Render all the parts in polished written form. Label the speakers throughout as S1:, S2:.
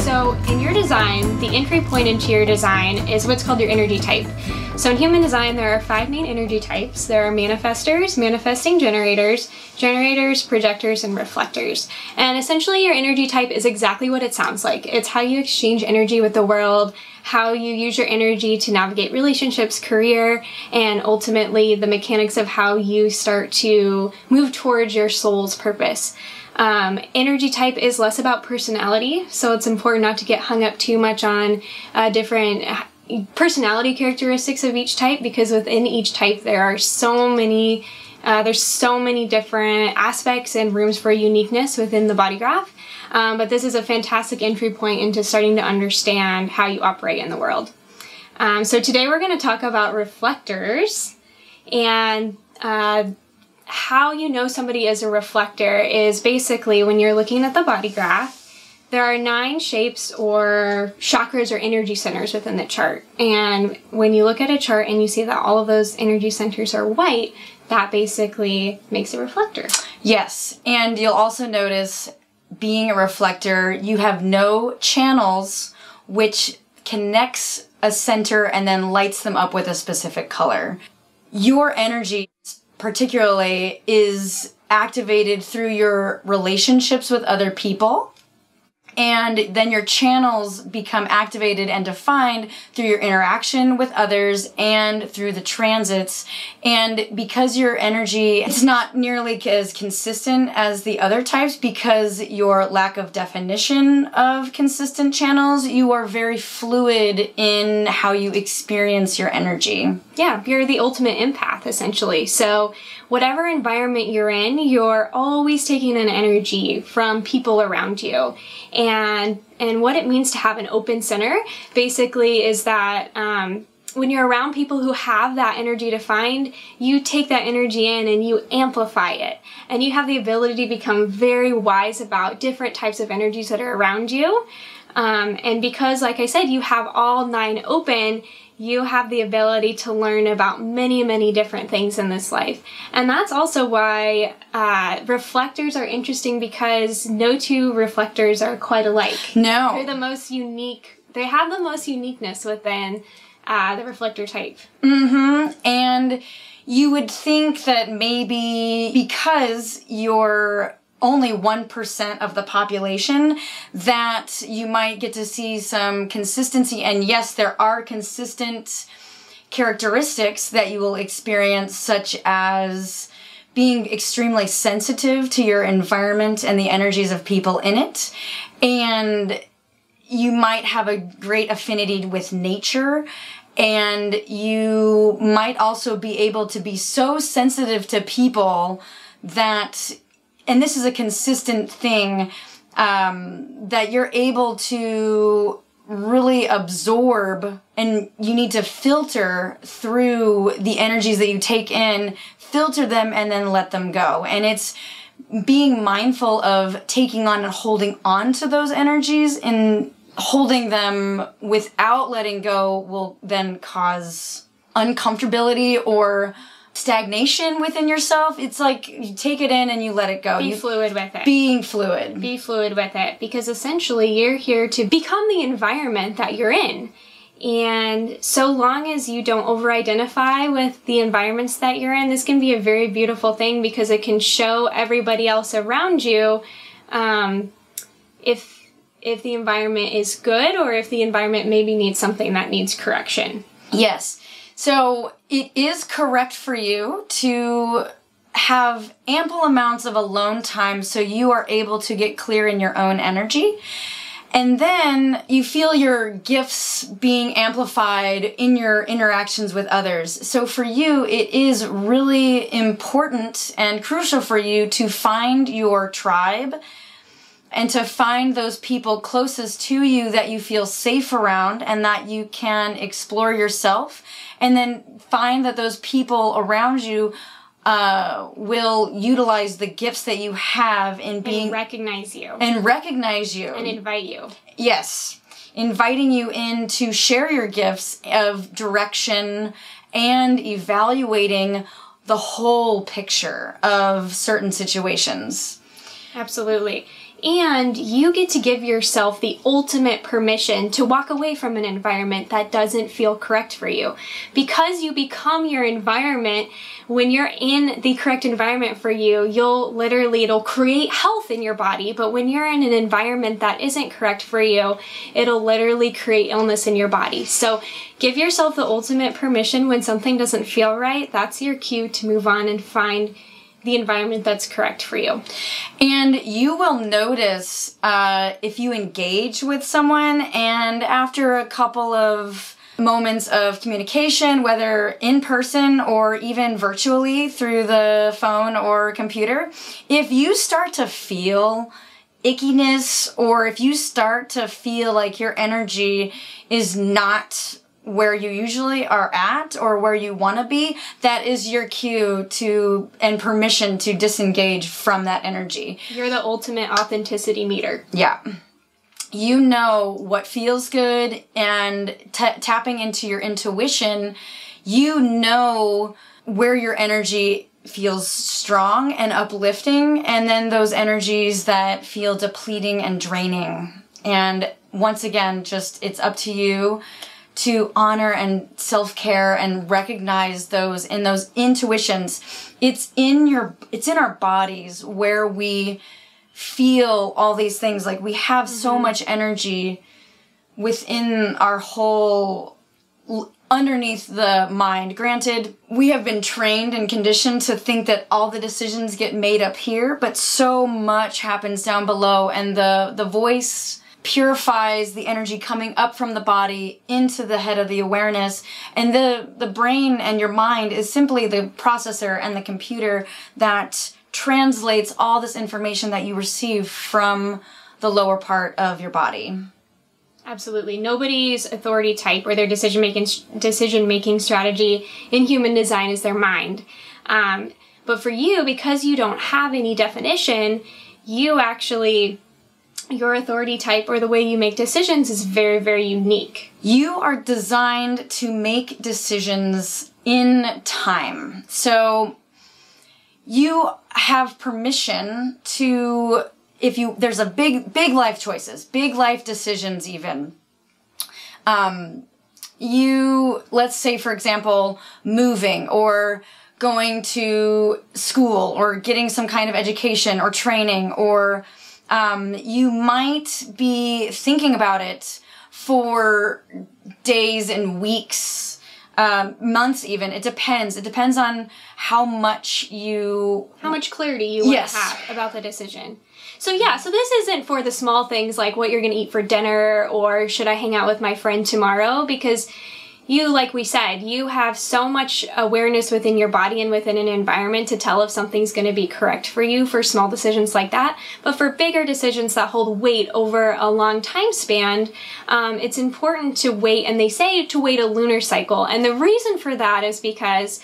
S1: So in your design, the entry point into your design is what's called your energy type. So in human design, there are 5 main energy types. There are manifestors, manifesting generators, generators, projectors, and reflectors. And essentially your energy type is exactly what it sounds like. It's how you exchange energy with the world, how you use your energy to navigate relationships, career, and ultimately the mechanics of how you start to move towards your soul's purpose. Energy type is less about personality, so it's important not to get hung up too much on different personality characteristics of each type, because within each type there are so many different aspects and rooms for uniqueness within the body graph. But this is a fantastic entry point into starting to understand how you operate in the world. So today we're going to talk about reflectors, and how you know somebody is a reflector is basically when you're looking at the body graph, there are 9 shapes or chakras or energy centers within the chart. And when you look at a chart and you see that all of those energy centers are white, that basically makes a reflector.
S2: Yes, and you'll also notice being a reflector, you have no channels, which connects a center and then lights them up with a specific color. Your energy particularly is activated through your relationships with other people, and then your channels become activated and defined through your interaction with others and through the transits. And because your energy is not nearly as consistent as the other types, because your lack of definition of consistent channels, you are very fluid in how you experience your energy.
S1: Yeah, you're the ultimate empath, essentially. So whatever environment you're in, you're always taking an energy from people around you. And what it means to have an open center basically is that when you're around people who have that energy defined, you take that energy in and you amplify it. And you have the ability to become very wise about different types of energies that are around you. And because, like I said, you have all 9 open, you have the ability to learn about many, many different things in this life. And that's also why reflectors are interesting, because no 2 reflectors are quite alike.
S2: No.
S1: They're the most unique. They have the most uniqueness within the reflector type.
S2: Mm-hmm. And you would think that maybe because you're only 1% of the population, that you might get to see some consistency. And yes, there are consistent characteristics that you will experience, such as being extremely sensitive to your environment and the energies of people in it. And you might have a great affinity with nature, and you might also be able to be so sensitive to people that, and this is a consistent thing, that you're able to really absorb, and you need to filter through the energies that you take in, filter them, and then let them go. And it's being mindful of taking on and holding on to those energies, and holding them without letting go will then cause uncomfortability or stagnation within yourself. It's like you take it in and you let it go.
S1: Be fluid with it.
S2: Being fluid.
S1: Be fluid with it, because essentially you're here to become the environment that you're in. And so long as you don't over-identify with the environments that you're in, this can be a very beautiful thing, because it can show everybody else around you if the environment is good, or if the environment maybe needs something that needs correction.
S2: Yes. So it is correct for you to have ample amounts of alone time so you are able to get clear in your own energy. And then you feel your gifts being amplified in your interactions with others. So for you, it is really important and crucial for you to find your tribe, and to find those people closest to you that you feel safe around and that you can explore yourself. And then find that those people around you will utilize the gifts that you have in being...
S1: And recognize you.
S2: And recognize you.
S1: And invite you.
S2: Yes. Inviting you in to share your gifts of direction and evaluating the whole picture of certain situations.
S1: Absolutely. And you get to give yourself the ultimate permission to walk away from an environment that doesn't feel correct for you. Because you become your environment, when you're in the correct environment for you, it'll create health in your body. But when you're in an environment that isn't correct for you, it'll literally create illness in your body. So give yourself the ultimate permission when something doesn't feel right. That's your cue to move on and find the environment that's correct for you.
S2: And you will notice if you engage with someone and after a couple of moments of communication, whether in person or even virtually through the phone or computer, if you start to feel ickiness or if you start to feel like your energy is not where you usually are at or where you want to be, that is your cue to and permission to disengage from that energy.
S1: You're the ultimate authenticity meter.
S2: Yeah. You know what feels good, and tapping into your intuition, you know where your energy feels strong and uplifting, and then those energies that feel depleting and draining. And once again, just it's up to you to honor and self-care and recognize those intuitions. It's in our bodies where we feel all these things. Like we have so much energy within our whole, underneath the mind. Granted, we have been trained and conditioned to think that all the decisions get made up here, but so much happens down below, and the voice purifies the energy coming up from the body into the head of the awareness, and the brain and your mind is simply the processor and the computer that translates all this information that you receive from the lower part of your body.
S1: Absolutely. Nobody's authority type or their decision-making strategy in human design is their mind. But for you, because you don't have any definition, your authority type or the way you make decisions is very, very unique.
S2: You are designed to make decisions in time. So you have permission to, there's a big life choices, big life decisions even. Let's say, for example, moving or going to school or getting some kind of education or training, or you might be thinking about it for days and weeks, months even. It depends. It depends on how much
S1: clarity you want to have about the decision. So this isn't for the small things like what you're going to eat for dinner or should I hang out with my friend tomorrow, because like we said, you have so much awareness within your body and within an environment to tell if something's going to be correct for you for small decisions like that. But for bigger decisions that hold weight over a long time span, it's important to wait, and they say to wait a lunar cycle. And the reason for that is because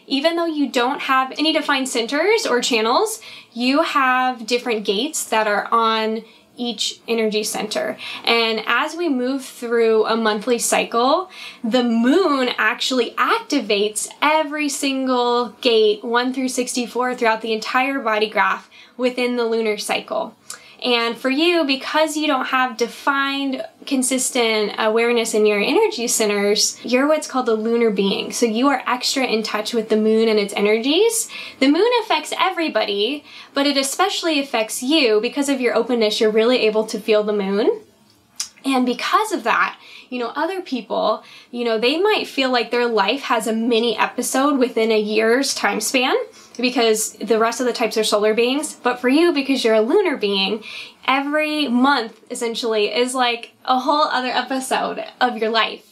S1: even though you don't have any defined centers or channels, you have different gates that are on each energy center. And as we move through a monthly cycle, the moon actually activates every single gate 1 through 64 throughout the entire body graph within the lunar cycle. And for you, because you don't have defined, consistent awareness in your energy centers, you're what's called a lunar being. So you are extra in touch with the moon and its energies. The moon affects everybody, but it especially affects you. Because of your openness, you're really able to feel the moon. And because of that, other people, they might feel like their life has a mini episode within a year's time span, because the rest of the types are solar beings. But for you, because you're a lunar being, every month essentially is like a whole other episode of your life.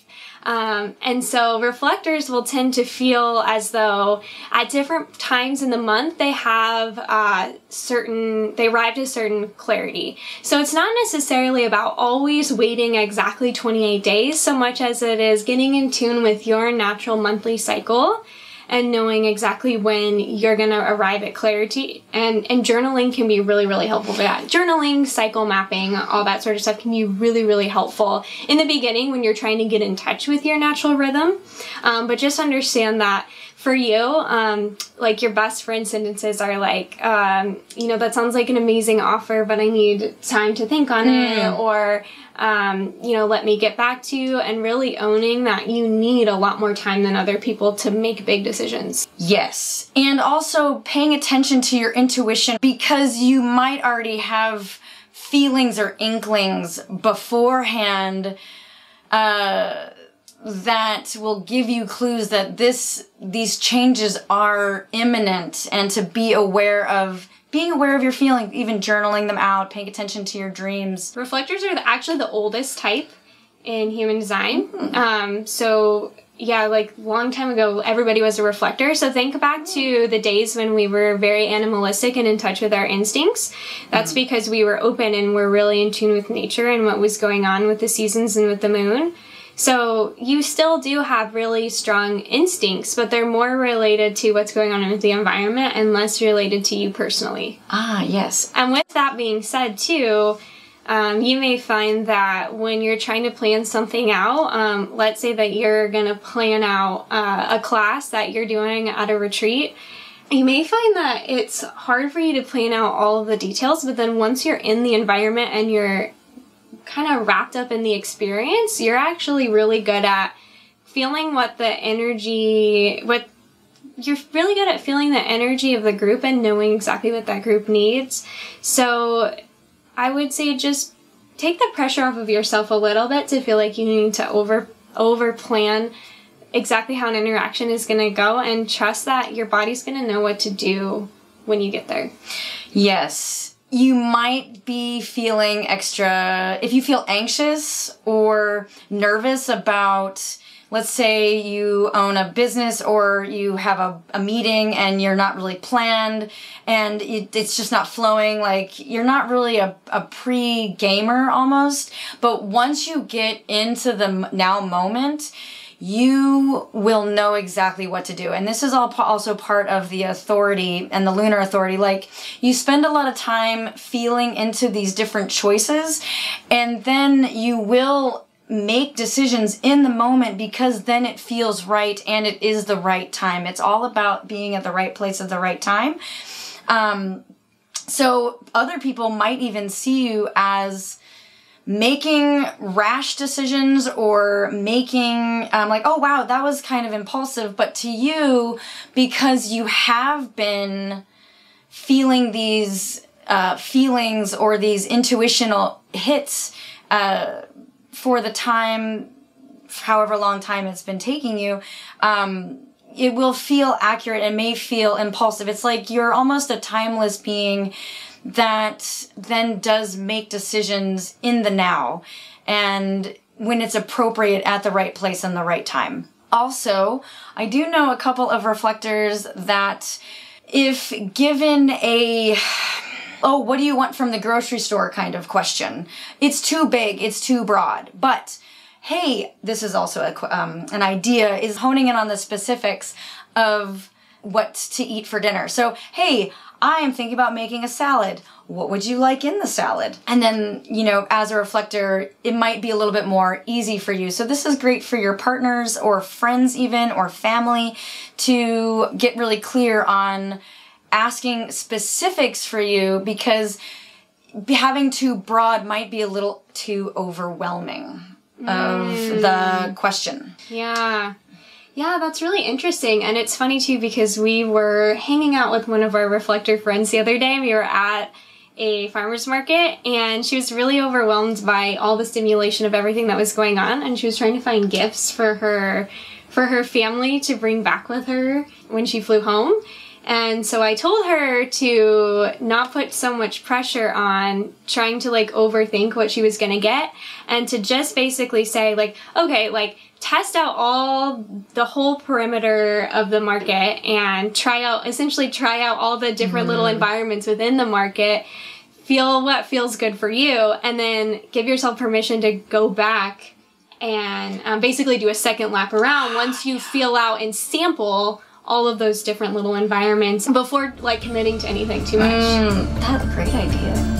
S1: And so reflectors will tend to feel as though at different times in the month they have they arrive to certain clarity. So it's not necessarily about always waiting exactly 28 days so much as it is getting in tune with your natural monthly cycle and knowing exactly when you're going to arrive at clarity. And journaling can be really, really helpful for that. Journaling, cycle mapping, all that sort of stuff can be really, really helpful in the beginning when you're trying to get in touch with your natural rhythm. But just understand that for you, like your best friend sentences are like, you know, that sounds like an amazing offer, but I need time to think on it, or, you know, let me get back to you, and really owning that you need a lot more time than other people to make big decisions.
S2: Yes. And also paying attention to your intuition, because you might already have feelings or inklings beforehand, that will give you clues that these changes are imminent, and to be aware of your feelings, even journaling them out, paying attention to your dreams.
S1: Reflectors are actually the oldest type in human design. So yeah, like long time ago, everybody was a reflector. So think back to the days when we were very animalistic and in touch with our instincts. That's because we were open and we're really in tune with nature and what was going on with the seasons and with the moon. So you still do have really strong instincts, but they're more related to what's going on with the environment and less related to you personally.
S2: Ah, yes.
S1: And with that being said too, you may find that when you're trying to plan something out, let's say that you're going to plan out a class that you're doing at a retreat, you may find that it's hard for you to plan out all of the details, but then once you're in the environment and you're kind of wrapped up in the experience, you're actually really good at feeling you're really good at feeling the energy of the group and knowing exactly what that group needs. So I would say just take the pressure off of yourself a little bit to feel like you need to over plan exactly how an interaction is going to go, and trust that your body's going to know what to do when you get there.
S2: Yes. You might be feeling if you feel anxious or nervous about, let's say you own a business or you have a meeting and you're not really planned and it's just not flowing, like you're not really a pre-gamer almost, but once you get into the now moment, you will know exactly what to do. And this is also part of the authority and the lunar authority. Like, you spend a lot of time feeling into these different choices, and then you will make decisions in the moment because then it feels right and it is the right time. It's all about being at the right place at the right time. So other people might even see you as making rash decisions or making like, oh wow, that was kind of impulsive, but to you, because you have been feeling these feelings or these intuitional hits for the time, however long time it's been taking you, it will feel accurate and may feel impulsive. It's like you're almost a timeless being that then does make decisions in the now and when it's appropriate at the right place and the right time. Also, I do know a couple of reflectors that if given a, oh, what do you want from the grocery store kind of question, it's too big, it's too broad, but hey, this is also an idea, is honing in on the specifics of what to eat for dinner. So, hey, I am thinking about making a salad. What would you like in the salad? And then, you know, as a reflector, it might be a little bit more easy for you. So this is great for your partners or friends even, or family, to get really clear on asking specifics for you, because having too broad might be a little too overwhelming of the question.
S1: Yeah. Yeah, that's really interesting. And it's funny too, because we were hanging out with one of our reflector friends the other day. We were at a farmer's market and she was really overwhelmed by all the stimulation of everything that was going on, and she was trying to find gifts for her family to bring back with her when she flew home. And so I told her to not put so much pressure on trying to like overthink what she was gonna get, and to just basically say like, okay, like test out the whole perimeter of the market and essentially try out all the different little environments within the market, feel what feels good for you, and then give yourself permission to go back and basically do a second lap around once you feel out and sample all of those different little environments before like committing to anything too much.
S2: That's a great idea.